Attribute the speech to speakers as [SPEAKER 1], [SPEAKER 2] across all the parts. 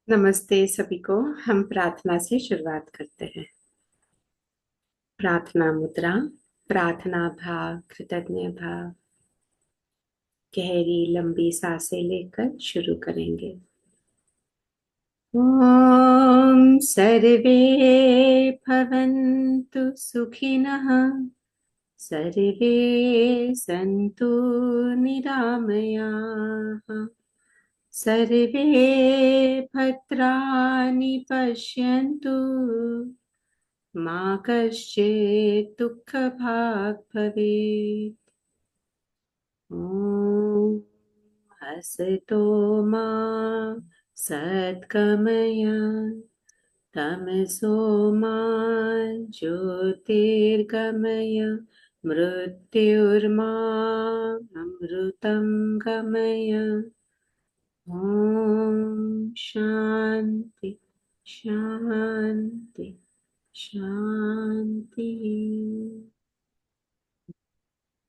[SPEAKER 1] नमस्ते सभी को। हम प्रार्थना से शुरुआत करते हैं। प्रार्थना मुद्रा। प्रार्थना भाव, कृतज्ञ भाव। गहरी लंबी सांसें लेकर शुरू करेंगे। ओम सर्वे भवन्तु सुखिनः, सर्वे सन्तु निरामयाः, सर्वे भद्राणि पश्यन्तु, मा कश्चित् दुःखभाग् भवेत्। ॐ हसतो मा सद्गमय, तमसो मा ज्योतिर्गमय, मृत्युर्मा अमृतं गमय। ॐ शान्ति शान्ति शांति।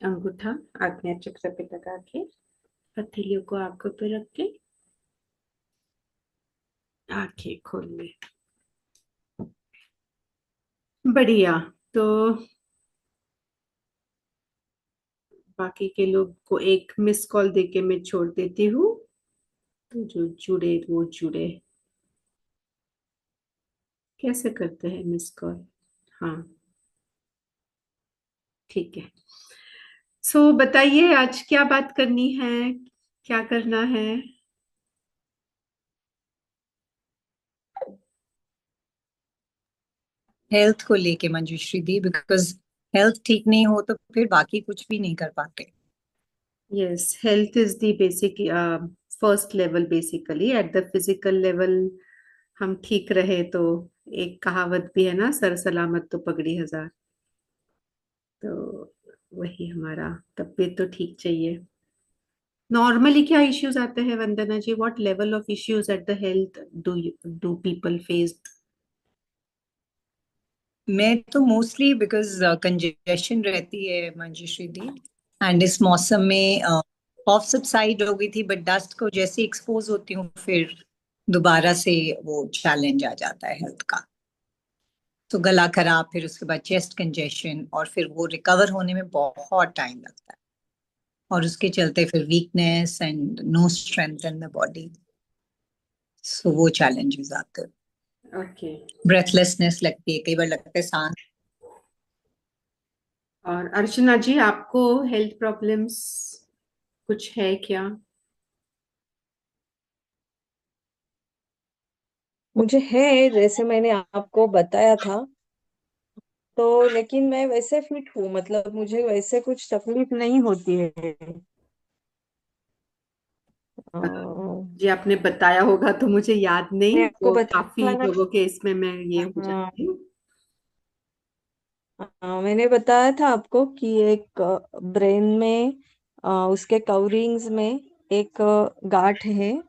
[SPEAKER 1] अंगूठा आज्ञा चक्र पे लगा के हथेलियों को आंखों पे रख के आंखें खोल ले। बढ़िया। तो बाकी के लोग को एक मिस कॉल देके मैं छोड़ देती हूँ, तो जो जुड़े वो जुड़े। कैसे करते हैं मिस कॉल? हाँ, ठीक है। सो बताइए आज क्या बात करनी है, क्या करना है?
[SPEAKER 2] हेल्थ को लेके मंजूश्री दी, बिकॉज हेल्थ ठीक नहीं हो तो फिर बाकी कुछ भी नहीं कर पाते।
[SPEAKER 1] Yes, health is the basic first level. Basically at the physical level हम ठीक रहे तो, एक कहावत भी है ना, सर सलामत तो पगड़ी हजार। तो वही हमारा तबीयत तो ठीक चाहिए। नॉर्मली क्या इश्यूज आते हैं Vandana ji? What level of issues at the health do people face?
[SPEAKER 2] मैं तो मोस्टली बिकॉज कंजेशन रहती है मंजूश्री दी, एंड इस मौसम में कॉफ सबसाइड हो गई थी, बट डस्ट को जैसे एक्सपोज होती हूँ फिर दोबारा से वो चैलेंज आ जाता है हेल्थ का। तो गला खराब, फिर उसके बाद चेस्ट कंजेशन, और फिर वो रिकवर होने में बहुत टाइम लगता है, और उसके चलते फिर weakness and no strength in the body. So वो चैलेंजेस आते हैं।
[SPEAKER 1] ओके।
[SPEAKER 2] ब्रेथलेसनेस लगती है, कई बार लगता है सांस।
[SPEAKER 1] और अर्चना जी, आपको हेल्थ प्रॉब्लम्स कुछ है क्या?
[SPEAKER 3] मुझे है, जैसे मैंने आपको बताया था। तो लेकिन मैं वैसे फिट हूँ, मतलब मुझे वैसे कुछ तकलीफ नहीं होती है।
[SPEAKER 1] जी आपने बताया होगा तो मुझे याद
[SPEAKER 3] मैंने
[SPEAKER 1] नहीं,
[SPEAKER 3] आपको
[SPEAKER 1] तो
[SPEAKER 3] बताया
[SPEAKER 1] काफी
[SPEAKER 3] था ना।
[SPEAKER 1] लोगों के इसमें मैं ये हो
[SPEAKER 3] हाँ,
[SPEAKER 1] जाती हूँ।
[SPEAKER 3] मैंने बताया था आपको कि एक ब्रेन में, उसके कवरिंग्स में एक गांठ है,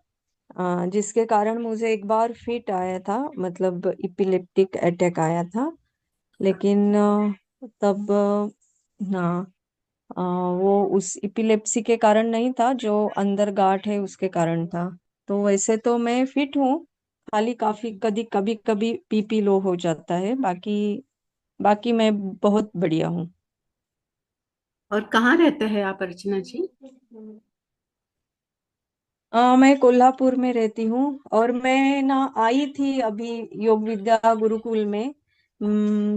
[SPEAKER 3] जिसके कारण मुझे एक बार फिट आया था, मतलब इपिलेप्टिक अटैक आया था। लेकिन तब हाँ, वो उस इपिलेप्सी के कारण नहीं था, जो अंदर गांठ है उसके कारण था। तो वैसे तो मैं फिट हूँ, खाली काफी कभी कभी कभी बीपी लो हो जाता है। बाकी बाकी मैं बहुत बढ़िया हूँ।
[SPEAKER 1] और कहाँ रहते हैं आप अर्चना जी?
[SPEAKER 3] मैं कोल्हापुर में रहती हूँ। और मैं ना आई थी अभी योग विद्या गुरुकुल में।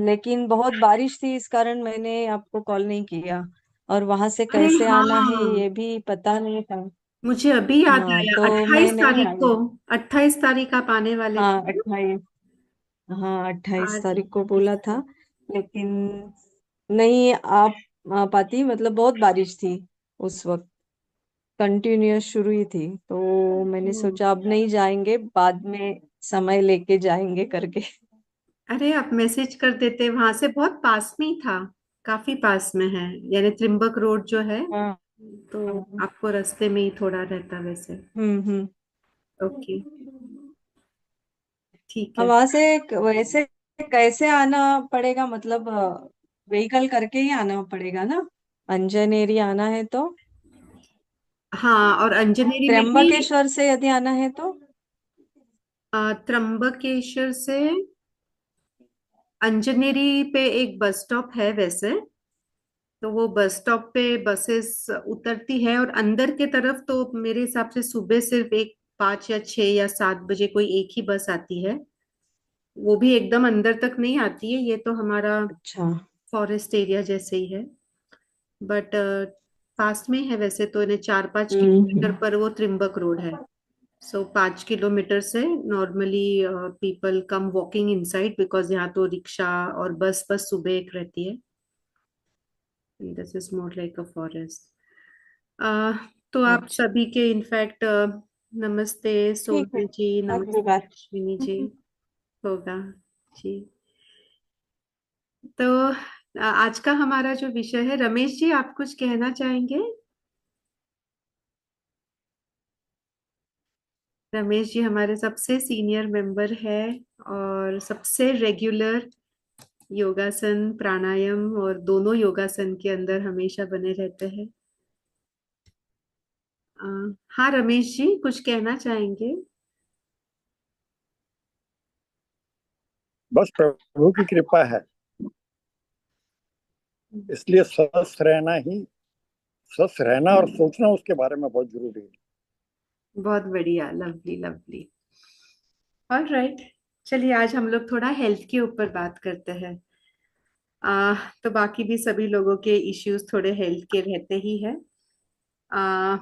[SPEAKER 3] लेकिन बहुत बारिश थी, इस कारण मैंने आपको कॉल नहीं किया। और वहां से
[SPEAKER 1] अरे
[SPEAKER 3] कैसे आना है
[SPEAKER 1] हाँ,
[SPEAKER 3] ये भी पता नहीं था।
[SPEAKER 1] मुझे अभी याद
[SPEAKER 3] हाँ,
[SPEAKER 1] आया,
[SPEAKER 3] तो मैं
[SPEAKER 1] 28
[SPEAKER 3] नहीं
[SPEAKER 1] तारीख
[SPEAKER 3] आई।
[SPEAKER 1] को। 28 तारीख आप आने वाले
[SPEAKER 3] हाँ,
[SPEAKER 1] थे ना?
[SPEAKER 3] 28। हाँ, 28
[SPEAKER 1] आज
[SPEAKER 3] तारीख को
[SPEAKER 1] 29
[SPEAKER 3] बोला था।
[SPEAKER 1] है।
[SPEAKER 3] लेकिन नहीं आ पाती, मतलब बहुत बारिश थी उस वक्त, कंटिन्यूअस शुरू ही थी। तो मैंने
[SPEAKER 1] हम्म।
[SPEAKER 3] सोचा अब नहीं जाएंगे, बाद में समय लेके जाएंगे करके।
[SPEAKER 1] अरे आप मैसेज कर देते, वहां से बहुत पास में ही था। काफी पास में है, यानी त्रिम्बक रोड जो है,
[SPEAKER 3] हाँ।
[SPEAKER 1] तो
[SPEAKER 3] हम्म।
[SPEAKER 1] आपको रास्ते में ही थोड़ा रहता वैसे।
[SPEAKER 3] हम्म।
[SPEAKER 1] ओके, ठीक
[SPEAKER 3] हाँ,
[SPEAKER 1] है।
[SPEAKER 3] वहां से वैसे कैसे आना पड़ेगा, मतलब व्हीकल करके ही आना पड़ेगा ना, अंजनेरी आना है तो।
[SPEAKER 1] हाँ, और अंजनेरी में भी।
[SPEAKER 3] त्र्यंबकेश्वर से यदि आना है तो।
[SPEAKER 1] त्र्यंबकेश्वर से अंजनेरी पे एक बस स्टॉप है वैसे, तो वो बस स्टॉप पे बसेस उतरती है, और अंदर के तरफ तो मेरे हिसाब से सुबह सिर्फ एक 5 या 6 या 7 बजे कोई एक ही बस आती है। वो भी एकदम अंदर तक नहीं आती है, ये तो हमारा
[SPEAKER 3] अच्छा।
[SPEAKER 1] फॉरेस्ट एरिया जैसे ही है। बट पास में है वैसे तो, इन्हें 4-5 किलोमीटर
[SPEAKER 3] हम्म।
[SPEAKER 1] पर वो त्रिम्बक रोड है। सो 5 किलोमीटर से normally people come walking inside, because यहाँ तो रिक्शा और बस बस सुबह एक रहती है। This is more like a forest. तो आप
[SPEAKER 3] अच्छा।
[SPEAKER 1] सभी के इनफैक्ट नमस्ते
[SPEAKER 3] ठीक है,
[SPEAKER 1] सोनल जी,
[SPEAKER 3] अगली
[SPEAKER 1] नमस्ते
[SPEAKER 3] बार।
[SPEAKER 1] अश्विनी जी होगा जी। तो आज का हमारा जो विषय है, रमेश जी आप कुछ कहना चाहेंगे? रमेश जी हमारे सबसे सीनियर मेंबर है और सबसे रेगुलर योगासन प्राणायाम और दोनों योगासन के अंदर हमेशा बने रहते हैं। अ, हाँ रमेश जी कुछ कहना चाहेंगे?
[SPEAKER 4] बस प्रभु की कृपा है, इसलिए स्वस्थ रहना और सोचना उसके बारे में बहुत जरूरी है।
[SPEAKER 1] बहुत बढ़िया, लवली लवली। ऑल राइट, चलिए आज हम लोग थोड़ा हेल्थ के ऊपर बात करते हैं। तो बाकी भी सभी लोगों के इश्यूज थोड़े हेल्थ के रहते ही है। आ,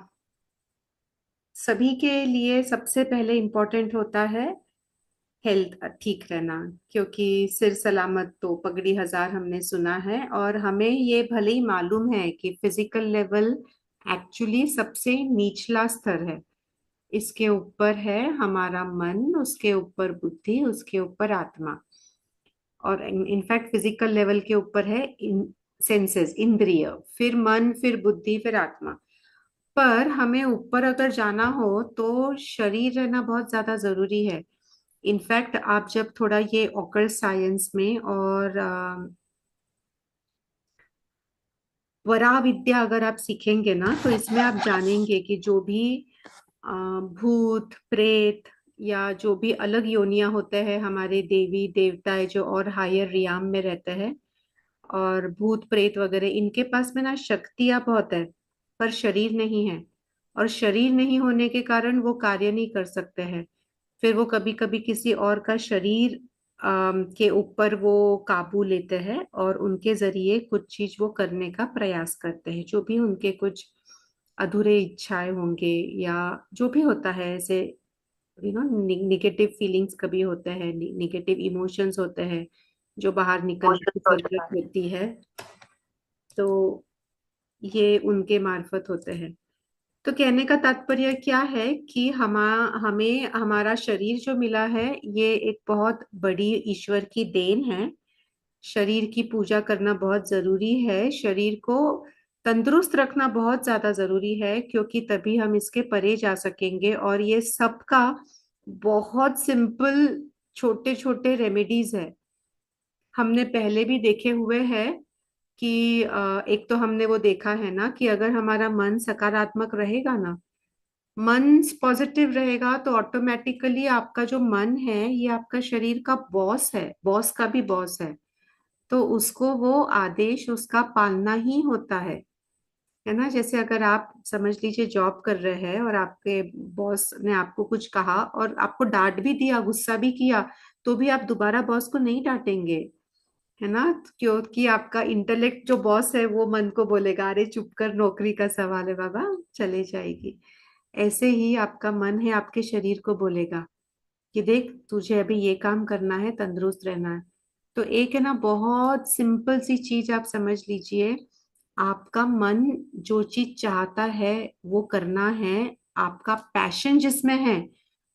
[SPEAKER 1] सभी के लिए सबसे पहले इम्पोर्टेंट होता है हेल्थ ठीक रहना, क्योंकि सिर सलामत तो पगड़ी हजार हमने सुना है, और हमें ये भले ही मालूम है कि फिजिकल लेवल एक्चुअली सबसे निचला स्तर है। इसके ऊपर है हमारा मन, उसके ऊपर बुद्धि, उसके ऊपर आत्मा, और इनफैक्ट फिजिकल लेवल के ऊपर है सेंसेस, इंद्रिय, फिर मन, फिर बुद्धि, फिर आत्मा। पर हमें ऊपर अगर जाना हो तो शरीर रहना बहुत ज्यादा जरूरी है। इनफैक्ट आप जब थोड़ा ये ऑकल्ट साइंस में और वरा विद्या अगर आप सीखेंगे ना, तो इसमें आप जानेंगे कि जो भी भूत प्रेत या जो भी अलग योनियां होते हैं, हमारे देवी देवता जो और हायर रियाम में रहते हैं, और भूत प्रेत वगैरह, इनके पास में ना शक्तियां बहुत है पर शरीर नहीं है। और शरीर नहीं होने के कारण वो कार्य नहीं कर सकते हैं। फिर वो कभी कभी किसी और का शरीर के ऊपर वो काबू लेते हैं और उनके जरिए कुछ चीज वो करने का प्रयास करते हैं, जो भी उनके कुछ अधूरे इच्छाएं होंगे या जो भी होता है, ऐसे निगेटिव फीलिंग्स कभी होते हैं, निगेटिव इमोशंस होते हैं जो बाहर निकलने की जरूरत होती है, तो ये उनके मार्फत होते हैं। तो कहने का तात्पर्य क्या है कि हमें हमारा शरीर जो मिला है, ये एक बहुत बड़ी ईश्वर की देन है। शरीर की पूजा करना बहुत जरूरी है, शरीर को तंदुरुस्त रखना बहुत ज्यादा जरूरी है, क्योंकि तभी हम इसके परे जा सकेंगे। और ये सबका बहुत सिंपल छोटे छोटे रेमेडीज है, हमने पहले भी देखे हुए हैं कि एक तो हमने वो देखा है ना कि अगर हमारा मन सकारात्मक रहेगा ना, मन पॉजिटिव रहेगा, तो ऑटोमेटिकली आपका जो मन है ये आपका शरीर का बॉस है, बॉस का भी बॉस है। तो उसको वो आदेश उसका पालना ही होता है ना। जैसे अगर आप समझ लीजिए जॉब कर रहे हैं और आपके बॉस ने आपको कुछ कहा और आपको डांट भी दिया, गुस्सा भी किया, तो भी आप दोबारा बॉस को नहीं डांटेंगे, है ना। क्योंकि आपका इंटेलेक्ट जो बॉस है वो मन को बोलेगा अरे चुप कर, नौकरी का सवाल है बाबा, चले जाएगी। ऐसे ही आपका मन है आपके शरीर को बोलेगा कि देख तुझे अभी ये काम करना है, तंदुरुस्त रहना है। तो एक है ना बहुत सिंपल सी चीज आप समझ लीजिए, आपका मन जो चीज चाहता है वो करना है, आपका पैशन जिसमें है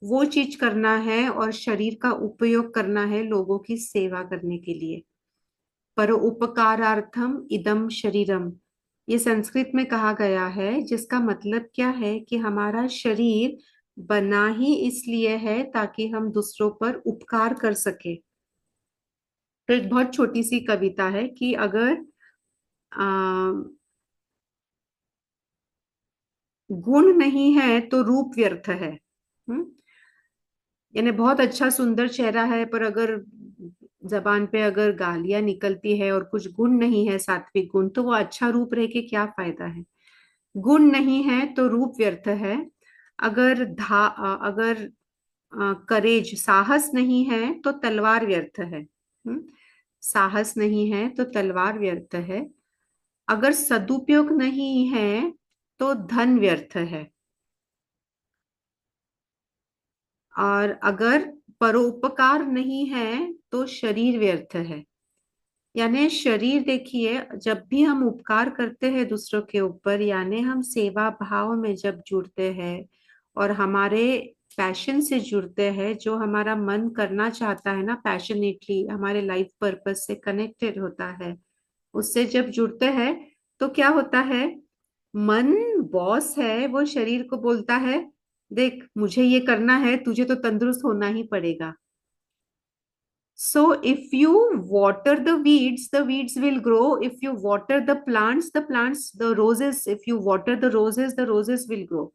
[SPEAKER 1] वो चीज करना है, और शरीर का उपयोग करना है लोगों की सेवा करने के लिए। पर उपकारार्थम इदम शरीरम, ये संस्कृत में कहा गया है, जिसका मतलब क्या है कि हमारा शरीर बना ही इसलिए है ताकि हम दूसरों पर उपकार कर सके। तो एक बहुत छोटी सी कविता है कि अगर आ, गुण नहीं है तो रूप व्यर्थ है। यानी बहुत अच्छा सुंदर चेहरा है, पर अगर जबान पे अगर गालियां निकलती है और कुछ गुण नहीं है, सात्विक गुण, तो वो अच्छा रूप रह के क्या फायदा है। गुण नहीं है तो रूप व्यर्थ है। अगर करेज, साहस नहीं है तो तलवार व्यर्थ है। साहस नहीं है तो तलवार व्यर्थ है। अगर सदुपयोग नहीं है तो धन व्यर्थ है। और अगर परोपकार नहीं है तो शरीर व्यर्थ है। यानी शरीर देखिए, जब भी हम उपकार करते हैं दूसरों के ऊपर, यानी हम सेवा भाव में जब जुड़ते हैं और हमारे पैशन से जुड़ते हैं, जो हमारा मन करना चाहता है ना, पैशनेटली हमारे लाइफ पर्पस से कनेक्टेड होता है, उससे जब जुड़ते हैं तो क्या होता है, मन बॉस है, वो शरीर को बोलता है, देख मुझे ये करना है, तुझे तो तंदुरुस्त होना ही पड़ेगा। So if you water the weeds will grow. If you water the plants, the roses, if you water the roses will grow.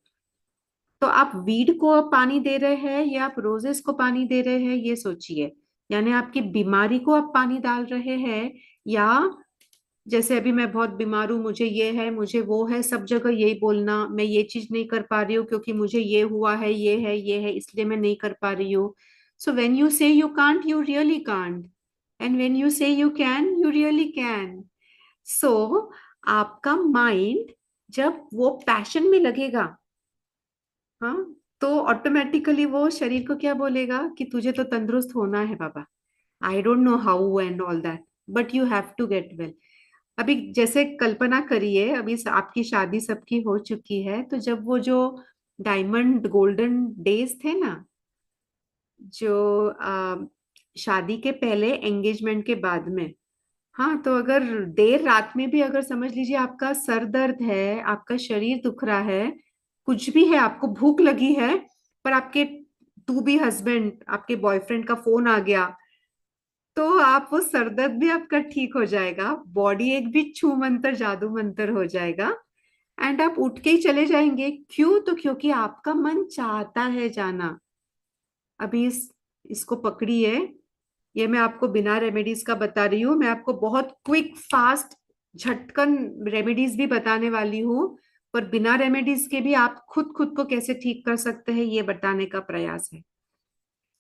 [SPEAKER 1] तो आप वीड को आप पानी दे रहे हैं या आप रोजेस को पानी दे रहे हैं, ये सोचिए। यानी आपकी बीमारी को आप पानी डाल रहे हैं, या जैसे अभी मैं बहुत बीमार हूँ, मुझे ये है, मुझे वो है, सब जगह यही बोलना, मैं ये चीज नहीं कर पा रही हूँ क्योंकि मुझे ये हुआ है, ये है, ये है, इसलिए मैं नहीं कर पा रही हूँ। So when you say you can't, you really can't, and when you say you can, you really can. So आपका माइंड जब वो पैशन में लगेगा, हाँ, तो ऑटोमेटिकली वो शरीर को क्या बोलेगा कि तुझे तो तंदुरुस्त होना है बाबा। I don't know how and all that, but you have to get well. अभी जैसे कल्पना करिए, अभी आपकी शादी सबकी हो चुकी है, तो जब वो जो डायमंड गोल्डन डेज थे ना, जो शादी के पहले, एंगेजमेंट के बाद में, हाँ, तो अगर देर रात में भी अगर समझ लीजिए आपका सर दर्द है, आपका शरीर दुख रहा है, कुछ भी है, आपको भूख लगी है, पर आपके टू बी हस्बैंड, आपके बॉयफ्रेंड का फोन आ गया, तो आप वो सरदर्द भी आपका ठीक हो जाएगा, बॉडी एक भी छू मंतर जादू मंतर हो जाएगा, एंड आप उठ के ही चले जाएंगे। क्यों? तो क्योंकि आपका मन चाहता है जाना। अभी इसको पकड़िए। ये मैं आपको बिना रेमेडीज का बता रही हूँ, मैं आपको बहुत क्विक फास्ट झटकन रेमेडीज भी बताने वाली हूँ, पर बिना रेमेडीज के भी आप खुद खुद को कैसे ठीक कर सकते हैं ये बताने का प्रयास है।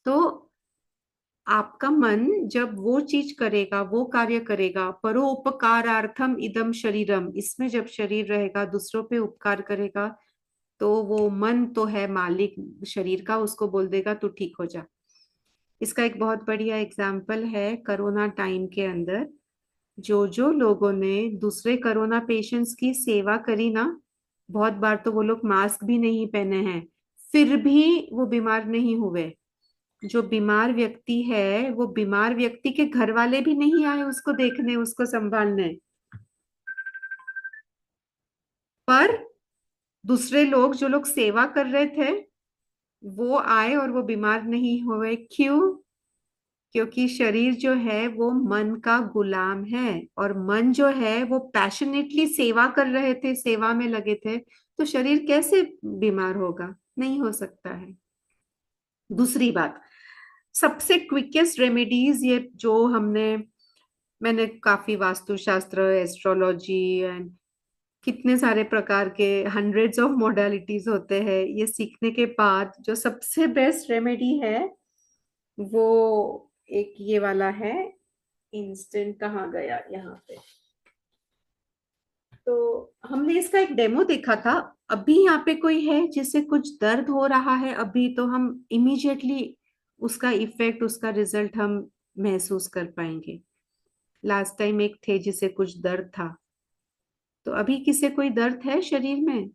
[SPEAKER 1] तो आपका मन जब वो चीज करेगा, वो कार्य करेगा, परोपकारार्थम इदम शरीरम, इसमें जब शरीर रहेगा, दूसरों पे उपकार करेगा, तो वो मन तो है मालिक शरीर का, उसको बोल देगा तू ठीक हो जा। इसका एक बहुत बढ़िया एग्जाम्पल है कोरोना टाइम के अंदर, जो जो लोगों ने दूसरे कोरोना पेशेंट्स की सेवा करी ना, बहुत बार तो वो लोग मास्क भी नहीं पहने हैं, फिर भी वो बीमार नहीं हुए। जो बीमार व्यक्ति है, वो बीमार व्यक्ति के घर वाले भी नहीं आए उसको देखने, उसको संभालने, पर दूसरे लोग, जो लोग सेवा कर रहे थे, वो आए और वो बीमार नहीं हुए। क्यों? क्योंकि शरीर जो है वो मन का गुलाम है, और मन जो है वो पैशनेटली सेवा कर रहे थे, सेवा में लगे थे, तो शरीर कैसे बीमार होगा? नहीं हो सकता है। दूसरी बात, सबसे क्विकेस्ट रेमेडीज, ये जो मैंने काफी वास्तुशास्त्र, एस्ट्रोलॉजी एंड कितने सारे प्रकार के हंड्रेड्स ऑफ मॉडलिटीज होते हैं, ये सीखने के बाद जो सबसे बेस्ट रेमेडी है, वो एक ये वाला है। इंस्टेंट कहाँ गया यहाँ पे? तो हमने इसका एक डेमो देखा था। अभी यहाँ पे कोई है जिससे कुछ दर्द हो रहा है अभी, तो हम इमीडिएटली उसका इफेक्ट, उसका रिजल्ट हम महसूस कर पाएंगे। लास्ट टाइम एक थे जिसे कुछ दर्द था, तो अभी किसे कोई दर्द है शरीर में?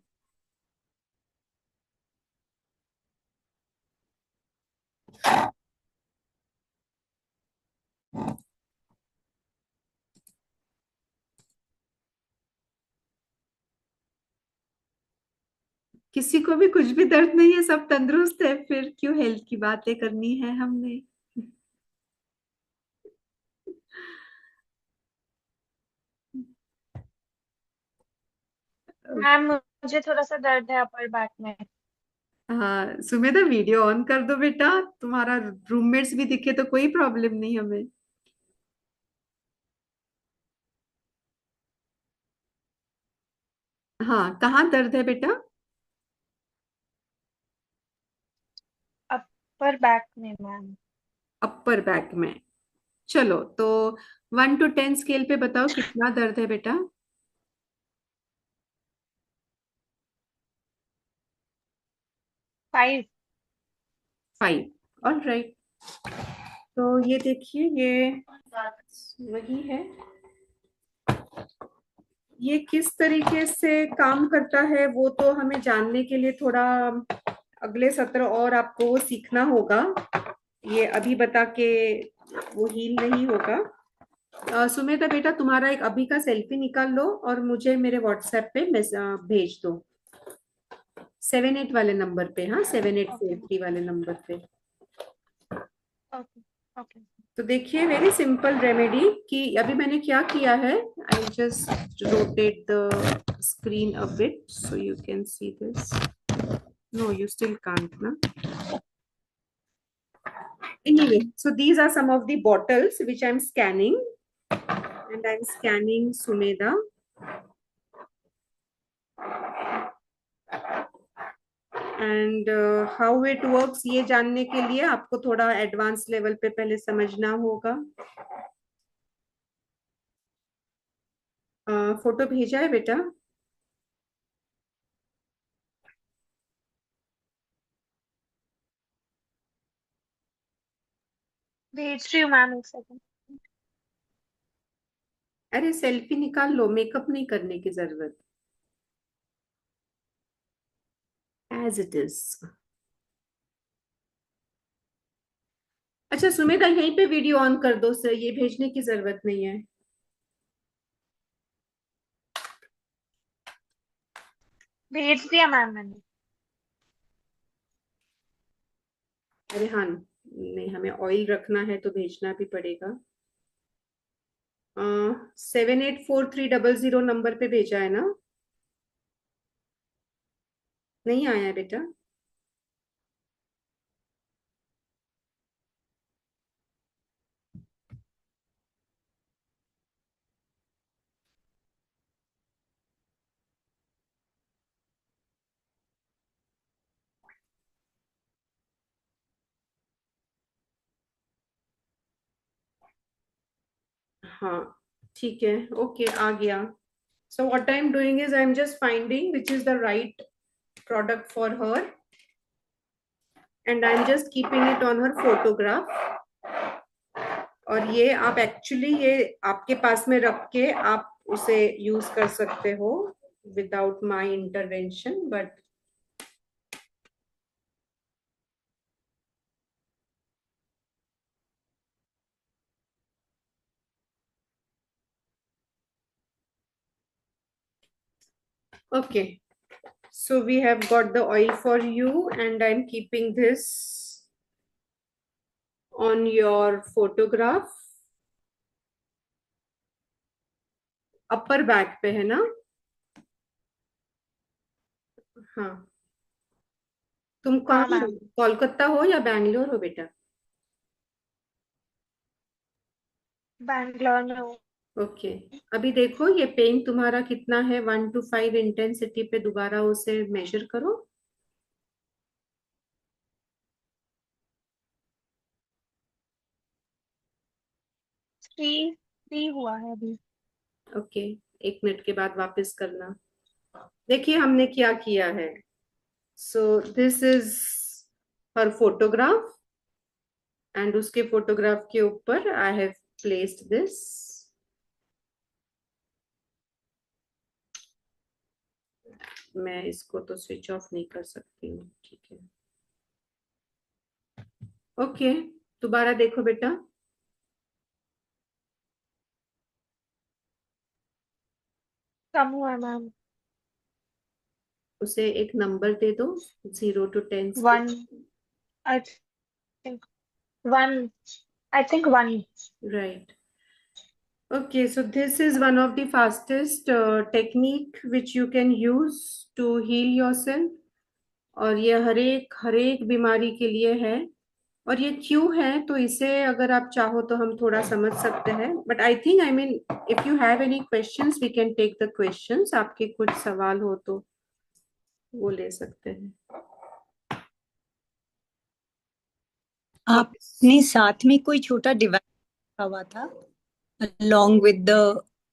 [SPEAKER 1] किसी को भी कुछ भी दर्द नहीं है, सब तंदुरुस्त है, फिर क्यों हेल्थ की बातें करनी है हमने?
[SPEAKER 5] मैम मुझे थोड़ा सा दर्द है अपर बैक में।
[SPEAKER 1] हाँ सुमेधा, वीडियो ऑन कर दो बेटा, तुम्हारा रूममेट्स भी दिखे तो कोई प्रॉब्लम नहीं हमें। हाँ, कहाँ दर्द है बेटा?
[SPEAKER 5] अपर बैक में मैम।
[SPEAKER 1] अपर बैक में। चलो तो 1 to 10 स्केल पे बताओ कितना दर्द है बेटा?
[SPEAKER 5] 5।
[SPEAKER 1] 5। All right. तो ये देखिए, ये वही है। ये किस तरीके से काम करता है वो तो हमें जानने के लिए थोड़ा अगले सत्र और आपको वो सीखना होगा। ये अभी बता के वो हील नहीं होगा। सुमेधा बेटा, तुम्हारा एक अभी का सेल्फी निकाल लो और मुझे मेरे व्हाट्सएप पे भेज दो, 78 वाले नंबर पे। हाँ, 7843 वाले नंबर पे।
[SPEAKER 5] Okay okay.
[SPEAKER 1] तो देखिए, वेरी सिंपल रेमेडी कि अभी मैंने क्या किया है। I just rotate the screen a bit so you can see this. No, you still can't, na? Anyway, so these are some of the bottles which I'm scanning, and I'm scanning Sumedha. And how it works ये जानने के लिए आपको थोड़ा advance level पे पहले समझना होगा। फोटो भेजा है बेटा?
[SPEAKER 5] भेज रही हूँ मैम, एक सेकंड।
[SPEAKER 1] अरे सेल्फी निकाल लो, मेकअप नहीं करने की जरूरत, एज इट इज। अच्छा सुमेधा, यहीं पे वीडियो ऑन कर दो सर, ये भेजने की जरूरत नहीं है।
[SPEAKER 5] भेज दिया मैम मैंने।
[SPEAKER 1] अरे हाँ, नहीं हमें ऑयल रखना है तो भेजना भी पड़ेगा। 784300 नंबर पे भेजा है ना? नहीं आया है बेटा? हाँ ठीक है, ओके आ गया। So what I'm doing is I'm just finding which is the right product for her, and I'm just keeping it on her photograph. और ये आप एक्चुअली ये आपके पास में रख के आप उसे यूज कर सकते हो without my intervention, but okay. So we have got the oil for you, and I'm keeping this on your photograph. Upper back पे है ना? हाँ। तुम कहाँ
[SPEAKER 5] हाँ
[SPEAKER 1] हो?
[SPEAKER 5] मैम।
[SPEAKER 1] कोलकाता हो या बैंगलोर हो बेटा?
[SPEAKER 5] बैंगलोर में हूँ।
[SPEAKER 1] ओके। अभी देखो ये पेन तुम्हारा कितना है, 1 to 5 इंटेंसिटी पे दोबारा उसे मेजर करो।
[SPEAKER 5] 3 हुआ है अभी।
[SPEAKER 1] ओके, 1 मिनट के बाद वापस करना। देखिए हमने क्या किया है। So this is her photograph, and उसके फोटोग्राफ के ऊपर आई हैव प्लेस्ड दिस। मैं इसको तो स्विच ऑफ नहीं कर सकती हूँ, ठीक है। ओके, दोबारा देखो बेटा।
[SPEAKER 5] कम हुआ है मैम।
[SPEAKER 1] उसे एक नंबर दे दो, 0 to 10
[SPEAKER 5] 1। I think 1। I think 1।
[SPEAKER 1] right? Okay, so this is one of the fastest technique which you can use to heal yourself. और ये हर एक बीमारी के लिए है। और ये क्यों है, तो इसे अगर आप चाहो तो हम थोड़ा समझ सकते हैं, but I think, I mean, if you have any questions we can take the questions. आपके कुछ सवाल हो तो वो ले सकते हैं।
[SPEAKER 2] आपने साथ में कोई छोटा डिवाइस रखा हुआ था along with the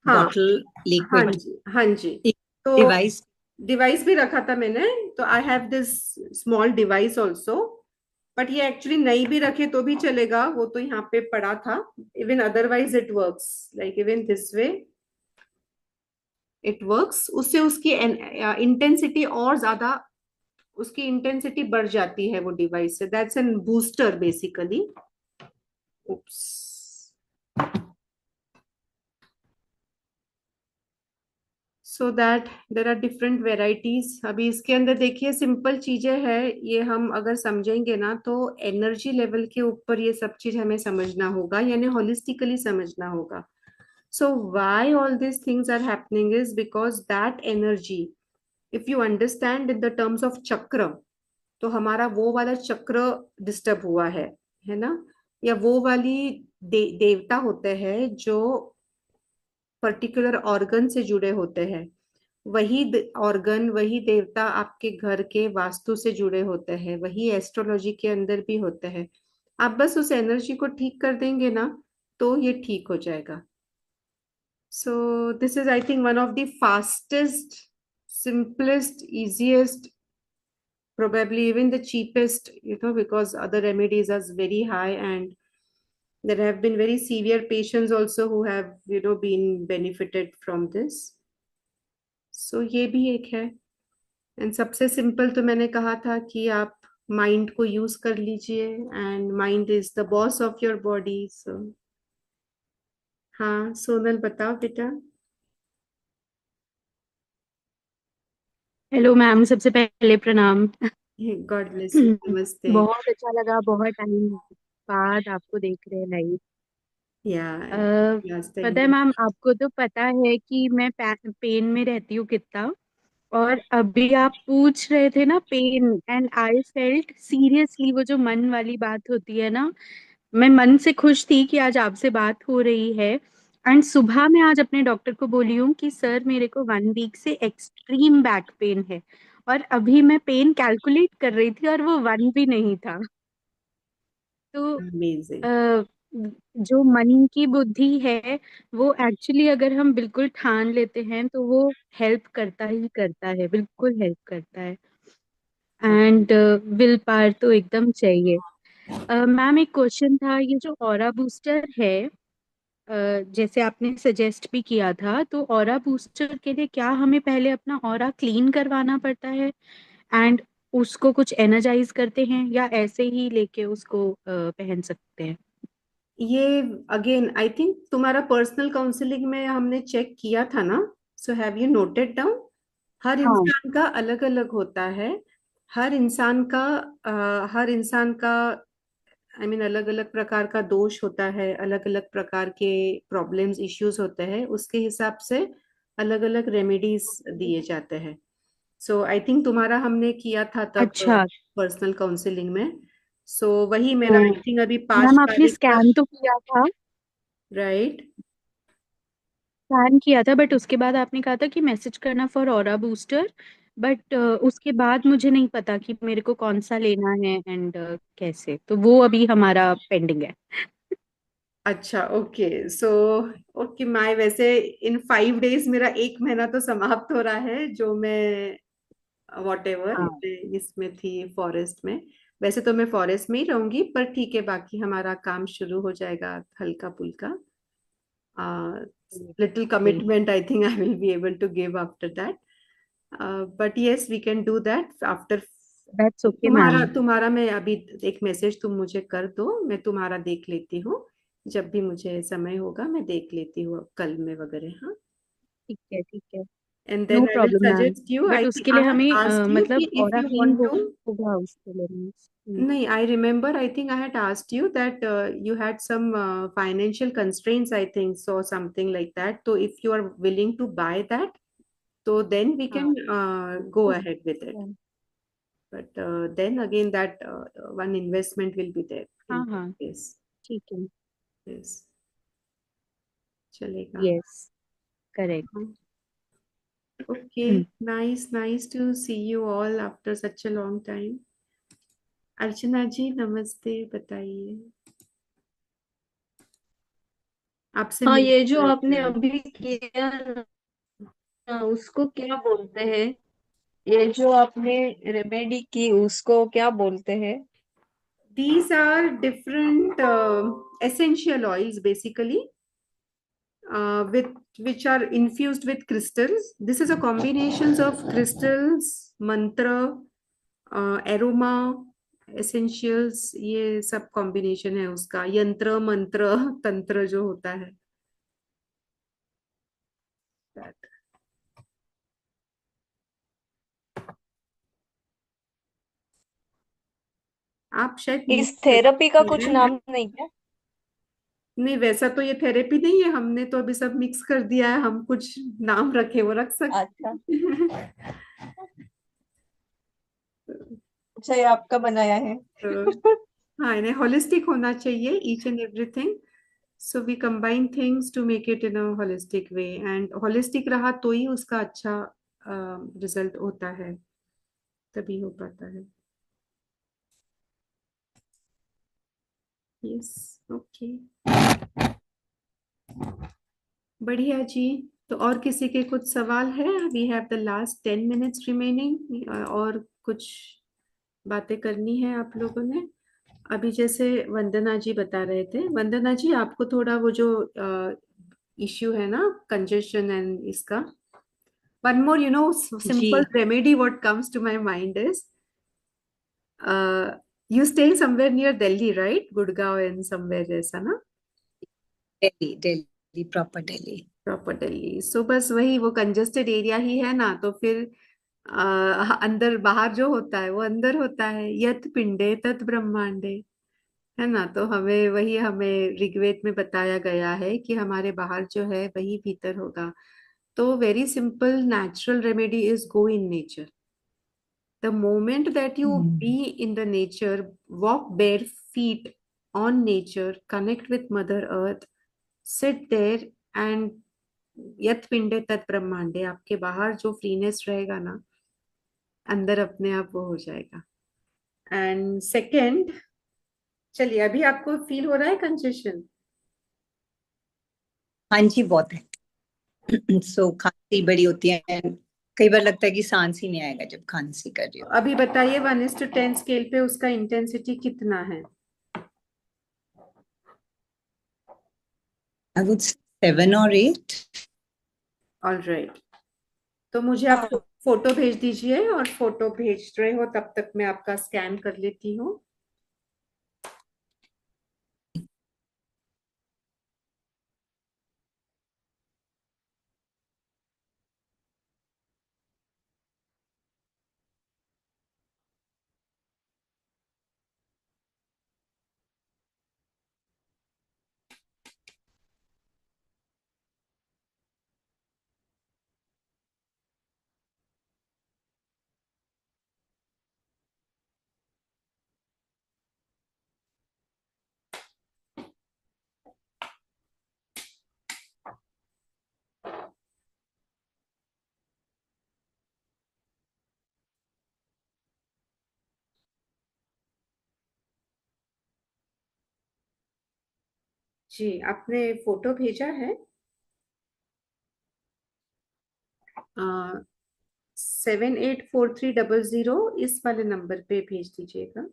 [SPEAKER 1] हाँ,
[SPEAKER 2] bottle
[SPEAKER 1] हाँ
[SPEAKER 2] liquid?
[SPEAKER 1] जी, हाँ जी।
[SPEAKER 2] एक
[SPEAKER 1] तो
[SPEAKER 2] डिवाइस
[SPEAKER 1] डिवाइस भी रखा था मैंने। तो I have this small device also, but ये एक्चुअली नहीं भी रखे तो भी चलेगा, वो तो यहाँ पे पड़ा था। Even otherwise it works, like even this way it works. उससे उसकी इंटेंसिटी और ज्यादा, उसकी इंटेंसिटी बढ़ जाती है वो डिवाइस से। That's an booster basically. Oops. So that there are different varieties. अभी इसके अंदर देखिए सिंपल चीजें हैं, ये हम अगर समझेंगे ना तो एनर्जी लेवल के ऊपर ये सब चीज हमें समझना होगा, यानी होलिस्टिकली समझना होगा। So why all this things are happening is because that energy, if you understand in the terms of chakra, तो हमारा वो वाला चक्र डिस्टर्ब हुआ है ना। या वो वाली देवता होते हैं जो पर्टिकुलर ऑर्गन से जुड़े होते हैं। वही ऑर्गन, वही देवता आपके घर के वास्तु से जुड़े होते हैं, वही एस्ट्रोलॉजी के अंदर भी होते हैं। आप बस उस एनर्जी को ठीक कर देंगे ना तो ये ठीक हो जाएगा। So this is I think one of the fastest, simplest, easiest, probably even the cheapest, because other remedies are very high, and there have been very severe patients also who have, been benefited from this. So ये भी एक है। And सबसे simple तो मैंने कहा था कि आप माइंड को यूज कर लीजिए, and mind is the boss of your body. So हाँ, सोनल बताओ बेटा।
[SPEAKER 6] हेलो मैम, सबसे पहले प्रणाम।
[SPEAKER 1] गॉड ब्लेस यू, नमस्ते।
[SPEAKER 6] बहुत अच्छा लगा, बहुत टाइम बाद आपको देख रहे हैं लाइव।
[SPEAKER 1] या
[SPEAKER 6] अ,
[SPEAKER 1] लास्ट टाइम।
[SPEAKER 6] पता है मैम, आपको तो पता है कि मैं पेन में रहती हूँ कितना। और अभी आप पूछ रहे थे ना pain, and I felt seriously, वो जो मन वाली बात होती है ना, मैं मन से खुश थी कि आज आपसे बात हो रही है। एंड सुबह मैं आज अपने डॉक्टर को बोली हूँ कि सर मेरे को 1 वीक से एक्सट्रीम बैक पेन है। और अभी मैं पेन कैलकुलेट कर रही थी और वो 1 भी नहीं था। तो
[SPEAKER 1] अमेजिंग।
[SPEAKER 6] अ, जो मन की बुद्धि है, वो एक्चुअली अगर हम बिल्कुल ठान लेते हैं तो वो हेल्प करता ही करता है, बिल्कुल हेल्प करता है। एंड विल पावर तो एकदम चाहिए। मैम, एक क्वेश्चन था, ये जो ऑरा बूस्टर है, जैसे आपने सजेस्ट भी किया था, तो ऑरा बूस्टर के लिए क्या हमें पहले अपना ऑरा क्लीन करवाना पड़ता है एंड उसको कुछ एनर्जाइज करते हैं, या ऐसे ही लेके उसको पहन सकते हैं?
[SPEAKER 1] ये अगेन आई थिंक तुम्हारा पर्सनल काउंसलिंग में हमने चेक किया था ना। So have you noted down? हर
[SPEAKER 6] हाँ।
[SPEAKER 1] इंसान का अलग अलग होता है। हर इंसान का हर इंसान का, आई मीन, अलग अलग प्रकार का दोष होता है, अलग अलग प्रकार के प्रॉब्लम्स, इश्यूज होते हैं, उसके हिसाब से अलग अलग रेमेडीज दिए जाते हैं। सो आई थिंक तुम्हारा हमने किया था तब
[SPEAKER 6] अच्छा।
[SPEAKER 1] पर्सनल काउंसलिंग में। सो वही मेरा
[SPEAKER 6] तो
[SPEAKER 1] आई थिंक अभी पांच
[SPEAKER 6] मैम, आपने
[SPEAKER 1] तारीख का।
[SPEAKER 6] स्कैन तो किया था?
[SPEAKER 1] राइट।
[SPEAKER 6] स्कैन किया था, बट उसके बाद आपने कहा था कि मैसेज करना फॉर ऑरा बूस्टर। बट उसके बाद मुझे नहीं पता कि मेरे को कौन सा लेना है एंड कैसे, तो वो अभी हमारा पेंडिंग है।
[SPEAKER 1] अच्छा, ओके। सो ओके माय, वैसे इन 5 डेज मेरा 1 महीना तो समाप्त हो रहा है, जो मैं वॉट एवर
[SPEAKER 6] हाँ।
[SPEAKER 1] इसमें थी फॉरेस्ट में। वैसे तो मैं फॉरेस्ट में ही रहूंगी, पर ठीक है, बाकी हमारा काम शुरू हो जाएगा हल्का फुल्का। Little commitment I think I will be able to give after that. But yes, we can do that after.
[SPEAKER 6] That's okay
[SPEAKER 1] तुम्हारा
[SPEAKER 6] मैम।
[SPEAKER 1] तुम्हारा मैं अभी एक मैसेज तुम मुझे कर दो, मैं तुम्हारा देख लेती हूँ। जब भी मुझे समय होगा मैं देख लेती हूँ, कल में वगैरह। हाँ।
[SPEAKER 6] ठीक है, ठीक है।
[SPEAKER 1] And
[SPEAKER 6] no
[SPEAKER 1] then I will
[SPEAKER 6] problem ma'am.
[SPEAKER 1] Suggest you,
[SPEAKER 6] but
[SPEAKER 1] I think
[SPEAKER 6] उसके लिए
[SPEAKER 1] आई हैव
[SPEAKER 6] हमें
[SPEAKER 1] आस्क्ड यू कि
[SPEAKER 6] मतलब
[SPEAKER 1] if
[SPEAKER 6] aura
[SPEAKER 1] you
[SPEAKER 6] clean
[SPEAKER 1] want to.
[SPEAKER 6] होगा उसके लिए means,
[SPEAKER 1] नहीं, I remember, I think I had asked you that you had some financial constraints, I think, so something like that. So if you are willing to buy that, so then we
[SPEAKER 6] हाँ।
[SPEAKER 1] can go
[SPEAKER 6] तो
[SPEAKER 1] ahead with it. but then again that one investment will be there in
[SPEAKER 6] हाँ हाँ
[SPEAKER 1] case.
[SPEAKER 6] ठीक है
[SPEAKER 1] Yes, चलेगा.
[SPEAKER 6] Yes correct
[SPEAKER 1] Okay, nice to see you all after such a long time. अर्चना जी नमस्ते, बताइए. आपसे
[SPEAKER 3] हाँ, ये जो
[SPEAKER 1] मिलकर
[SPEAKER 3] आपने
[SPEAKER 1] अच्छा
[SPEAKER 3] अभी किया ना, उसको क्या बोलते हैं? ये जो आपने रेमेडी की उसको क्या बोलते हैं?
[SPEAKER 1] These are different essential oils basically, with which are infused with crystals. This is a combinations of crystals, mantra, aroma, essentials. ये सब combination है उसका. यंत्र मंत्र तंत्र जो होता है. That. आप शायद
[SPEAKER 3] इस
[SPEAKER 1] mix
[SPEAKER 3] थेरेपी का
[SPEAKER 1] कर
[SPEAKER 3] कुछ
[SPEAKER 1] रहे हैं.
[SPEAKER 3] नाम नहीं क्या?
[SPEAKER 1] नहीं, वैसा तो ये थेरेपी नहीं है. हमने तो अभी सब मिक्स कर दिया है. हम कुछ नाम रखे वो रख सकते
[SPEAKER 3] अच्छा
[SPEAKER 1] हैं.
[SPEAKER 3] अच्छा, ये आपका बनाया है?
[SPEAKER 1] तो हाँ, इन्हें होलिस्टिक होना चाहिए each and everything. So we combine things to make it in a holistic way, and holistic रहा तो ही उसका अच्छा रिजल्ट होता है, तभी हो पाता है. यस, ओके, बढ़िया जी. तो और किसी के कुछ सवाल है? We have the last 10 minutes remaining. और कुछ बातें करनी है आप लोगों ने? अभी जैसे वंदना जी बता रहे थे. वंदना जी, आपको थोड़ा वो जो इश्यू है ना, कंजेशन एंड इसका, वन मोर
[SPEAKER 2] जी
[SPEAKER 1] simple remedy what comes to my mind is, you staying somewhere near Delhi, right? Gurgaon and somewhere जैसा ना?
[SPEAKER 2] दिल्ली दिल्ली प्रॉपर दिल्ली.
[SPEAKER 1] प्रॉपर दिल्ली. सो बस वही, वो कंजेस्टेड एरिया ही है ना, तो फिर अंदर बाहर जो होता है वो अंदर होता है. यत पिंडे तत् ब्रह्मांडे, है ना? तो हमें ऋग्वेद में बताया गया है कि हमारे बाहर जो है वही भीतर होगा. तो very simple natural remedy is go in nature. The moment that you be in the nature, walk bare feet on nature, connect with Mother Earth, sit there and यत पिंडे तत् ब्रह्मांडे, आपके बाहर जो फ्रीनेस रहेगा ना, अंदर अपने आप वो हो जाएगा. एंड सेकेंड, चलिए, अभी आपको फील हो रहा है कंजेशन?
[SPEAKER 2] हाँ जी बहुत है. सो खांसी बड़ी होती है. कई बार लगता है कि सांस ही नहीं आएगा जब खांसी कर रही हो.
[SPEAKER 1] अभी बताइए 1:10 स्केल पे उसका इंटेंसिटी कितना है?
[SPEAKER 2] I would 7 or 8.
[SPEAKER 1] All right. तो मुझे आप फोटो भेज दीजिए, और फोटो भेज रहे हो तब तक मैं आपका स्कैन कर लेती हूँ. जी, आपने फोटो भेजा है? 784300 इस वाले नंबर पे भेज दीजिएगा.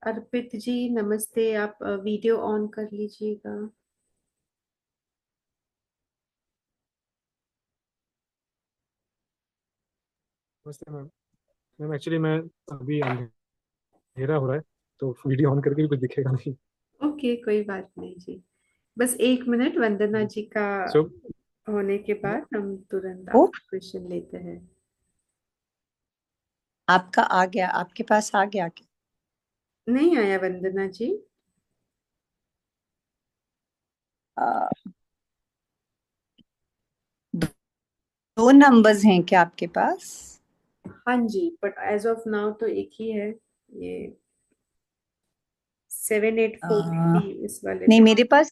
[SPEAKER 1] अर्पित जी नमस्ते, आप वीडियो ऑन कर लीजिएगा.
[SPEAKER 7] नमस्ते मैम. मैम एक्चुअली मैं अभी अंधेरा हो रहा है तो वीडियो ऑन करके भी कुछ दिखेगा नहीं.
[SPEAKER 1] ओके, कोई बात नहीं जी. बस 1 मिनट वंदना जी का
[SPEAKER 7] सो
[SPEAKER 1] होने के बाद हम तुरंत
[SPEAKER 2] ओ
[SPEAKER 1] आपका क्वेश्चन लेते हैं।
[SPEAKER 2] आपका आ गया, आपके पास आ गया क्या?
[SPEAKER 1] नहीं आया वंदना जी।
[SPEAKER 2] अ, दो, दो नंबर्स हैं क्या आपके पास?
[SPEAKER 1] हाँ जी, बट एज ऑफ नाउ तो एक ही है, ये 78480
[SPEAKER 2] अ,
[SPEAKER 1] इस वाले
[SPEAKER 2] नहीं
[SPEAKER 1] पे।
[SPEAKER 2] मेरे पास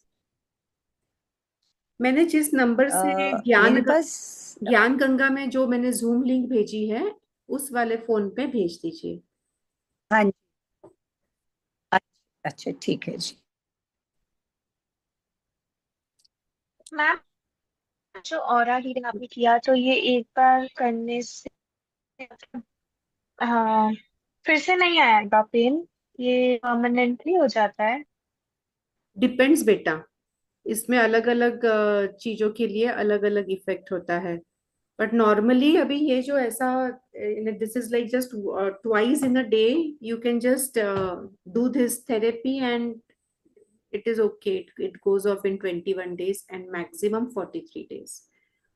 [SPEAKER 1] मैंने जिस नंबर से
[SPEAKER 2] मेरे पास
[SPEAKER 1] ज्ञान गंगा में जो मैंने जूम लिंक भेजी है, उस वाले फोन पे भेज दीजिए।
[SPEAKER 2] हाँ जी, अच्छा अच्छा, ठीक है जी।
[SPEAKER 5] मैम, जो ऑरा रीडिंग आपने किया तो ये एक बार करने से हाँ फिर से नहीं आएगा पेन? ये परमानेंटली हो जाता है?
[SPEAKER 1] डिपेंड्स बेटा, इसमें अलग अलग चीजों के लिए अलग अलग इफेक्ट होता है। बट नॉर्मली अभी ये जो ऐसा, this is like just twice in a day, you can just do this therapy and it is okay, it goes off in 21 days and maximum 43 days।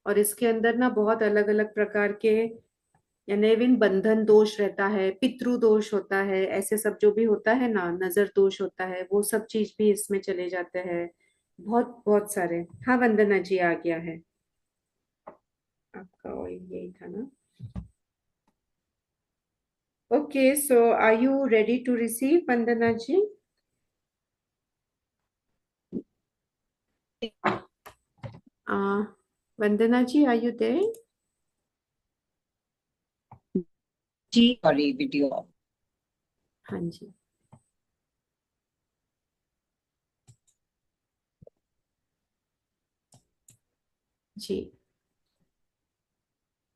[SPEAKER 1] और इसके अंदर ना बहुत अलग अलग प्रकार के, यानी इवन बंधन दोष रहता है, पितृ दोष होता है, ऐसे सब जो भी होता है ना, नजर दोष होता है, वो सब चीज भी इसमें चले जाते हैं। बहुत बहुत सारे। हाँ वंदना जी आ गया है, आपका ऑयल यही था ना। Okay, so are you ready to receive Vandana ji? Vandana ji are you there?
[SPEAKER 2] जी सॉरी, वीडियो।
[SPEAKER 1] हाँ जी। जी,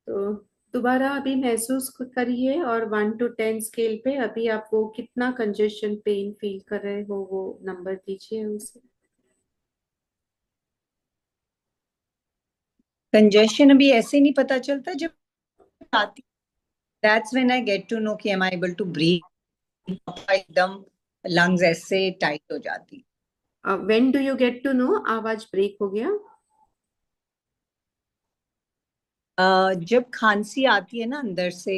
[SPEAKER 1] तो दोबारा अभी महसूस करिए, और 1 to 10 स्केल पे अभी आप वो कितना कंजेशन पेन फील कर रहे हो, वो नंबर दीजिए उसे।
[SPEAKER 2] कंजेशन अभी ऐसे नहीं पता चलता, जब आती that's when I get to know कि am I able to breathe, एकदम लंग्स ऐसे टाइट हो जाती।
[SPEAKER 1] When do you get to know आवाज ब्रेक हो गया?
[SPEAKER 2] जब खांसी आती है ना अंदर से,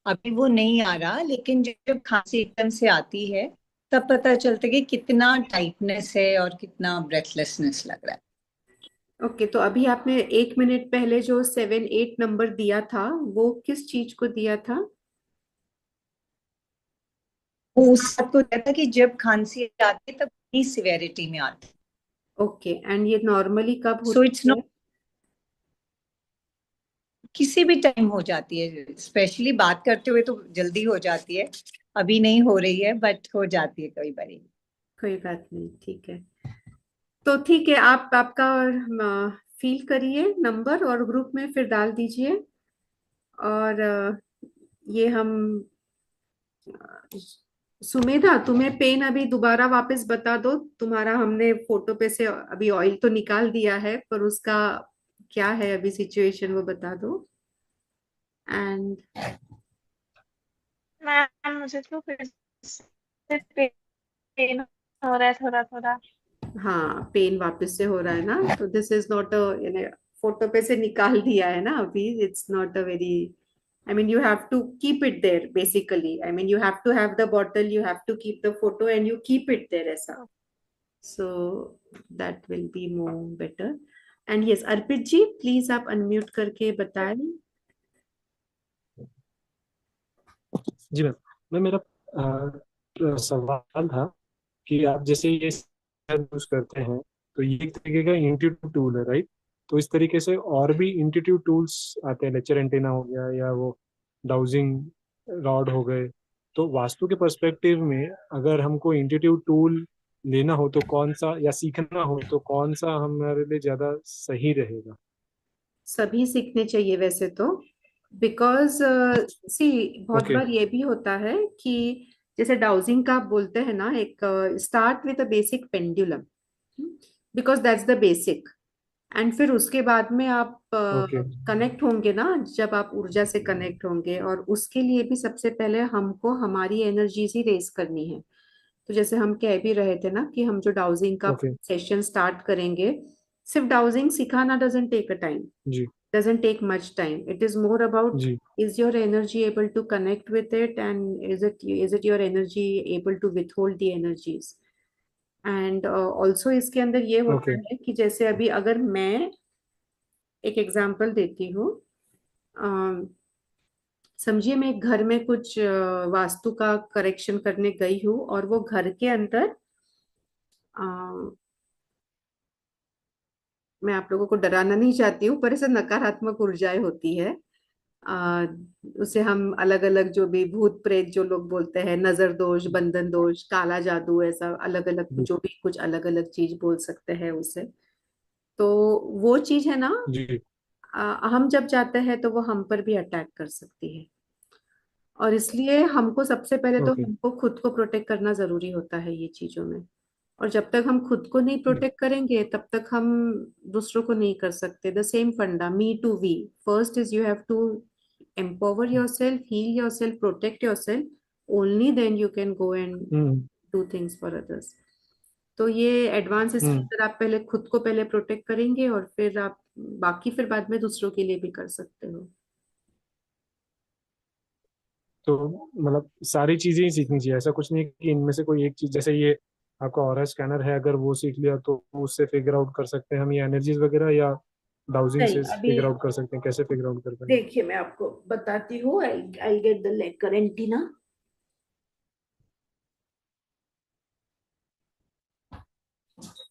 [SPEAKER 2] अभी वो नहीं आ रहा, लेकिन जब खांसी एकदम से आती है तब पता चलता है कि कितना टाइटनेस है और कितना ब्रेथलेसनेस लग रहा है।
[SPEAKER 1] ओके, तो अभी आपने 1 मिनट पहले जो 7 8 नंबर दिया था, वो किस चीज को दिया था?
[SPEAKER 2] वो उस बात को कहता कि जब खांसी आती है तब इतनी सिवेरिटी में आती है।
[SPEAKER 1] ओके, एंड ये नॉर्मली कब
[SPEAKER 2] सो इट्स
[SPEAKER 1] होती
[SPEAKER 2] नॉट,
[SPEAKER 1] है?
[SPEAKER 2] किसी भी टाइम हो जाती है, स्पेशली बात करते हुए तो जल्दी हो जाती है, अभी नहीं हो रही है बट हो जाती है कई बारी।
[SPEAKER 1] कोई बात नहीं, ठीक है। तो ठीक है, आप आपका फील करिए नंबर और ग्रुप में फिर डाल दीजिए। और ये हम सुमेधा, तुम्हें पेन अभी दोबारा वापस बता दो, तुम्हारा हमने फोटो पे से अभी ऑयल तो निकाल दिया है, पर उसका क्या है अभी सिचुएशन वो बता दो। एंड
[SPEAKER 5] मैम मुझे तो फिर से पेन हो रहा है थोड़ा थोड़ा।
[SPEAKER 1] हाँ, पेन वापस से हो रहा है ना, तो दिस इज नॉट अ, यानी फोटो पे से निकाल दिया है ना अभी, it's not a very, I mean, you have to keep it there basically. I mean, you have to have the bottle, you have to keep the photo, and you keep it there ऐसा. So that will be more better. And yes, Arpit ji please आप unmute करके बताएं।
[SPEAKER 7] जी ma'am. मेरा सवाल था कि आप जैसे ये यूज करते हैं, तो ये एक तरीके का इंट्यूटिव टूल है, राइट? तो इस तरीके से और भी इंट्यूटिव टूल्स आते हैं, लेक्चर एंटेना हो गया या वो डाउजिंग रॉड हो गए। तो वास्तु के पर्सपेक्टिव में अगर हमको इंट्यूटिव टूल लेना हो तो कौन सा, या सीखना हो तो कौन सा हमारे लिए ज्यादा सही रहेगा?
[SPEAKER 1] सभी सीखने चाहिए वैसे तो, बिकॉज सी बहुत
[SPEAKER 7] ओके।
[SPEAKER 1] बार ये भी होता है कि जैसे डाउजिंग का आप बोलते हैं ना, एक start with a basic pendulum, because that's the basic. And फिर उसके बाद में आप
[SPEAKER 7] ओके।
[SPEAKER 1] कनेक्ट होंगे ना, जब आप ऊर्जा से कनेक्ट होंगे, और उसके लिए भी सबसे पहले हमको हमारी एनर्जीज ही रेस करनी है। तो जैसे हम कह भी रहे थे ना कि हम जो डाउजिंग का
[SPEAKER 7] ओके।
[SPEAKER 1] सेशन स्टार्ट करेंगे, सिर्फ डाउजिंग सिखाना doesn't take a time,
[SPEAKER 7] ji
[SPEAKER 1] doesn't take much time. It is more about,
[SPEAKER 7] ji
[SPEAKER 1] is your energy able to connect with it, and is it your energy able to withhold the energies. And also इसके अंदर ये होता
[SPEAKER 7] okay
[SPEAKER 1] है कि जैसे अभी अगर मैं एक एग्जांपल देती हूँ, अम, समझिए मैं एक घर में कुछ वास्तु का करेक्शन करने गई हूँ, और वो घर के अंदर अ, मैं आप लोगों को डराना नहीं चाहती हूँ, पर ऐसे नकारात्मक ऊर्जाएं होती है। आ, उसे हम अलग अलग, जो भी भूत प्रेत जो लोग बोलते हैं, नजर दोष, बंधन दोष, काला जादू, ऐसा अलग अलग
[SPEAKER 7] जी
[SPEAKER 1] जो भी कुछ अलग अलग चीज बोल सकते हैं उसे। तो वो चीज है ना,
[SPEAKER 7] जी
[SPEAKER 1] हम जब जाते हैं तो वो हम पर भी अटैक कर सकती है। और इसलिए हमको सबसे पहले तो
[SPEAKER 7] ओके
[SPEAKER 1] हमको खुद को प्रोटेक्ट करना जरूरी होता है ये चीजों में। और जब तक हम खुद को नहीं प्रोटेक्ट करेंगे तब तक हम दूसरों को नहीं कर सकते। The same funda, me to we, first is you have to empower yourself, heal yourself, protect yourself, only then you can go and
[SPEAKER 7] hmm
[SPEAKER 1] do things for others. तो ये एडवांस
[SPEAKER 7] हम्म
[SPEAKER 1] स्ट्रक्चर, आप पहले खुद को पहले प्रोटेक्ट करेंगे और फिर आप बाकी फिर बाद में दूसरों के लिए भी कर सकते हो।
[SPEAKER 7] तो मतलब सारी चीजें ही सीखनी चाहिए, ऐसा कुछ नहीं है कि इनमें से कोई एक चीज, जैसे ये आपका ऑरा स्कैनर है, अगर वो सीख लिया तो उससे फिगर आउट कर सकते हैं हम ये एनर्जीज वगैरह, या डाउजिंग
[SPEAKER 1] नहीं,
[SPEAKER 7] से
[SPEAKER 1] अभी
[SPEAKER 7] फिगर आउट कर सकते हैं, कैसे फिगर आउट कर पाएंगे?
[SPEAKER 1] देखिए मैं आपको बताती हूँ। आई गेट द लेकर एंटीना।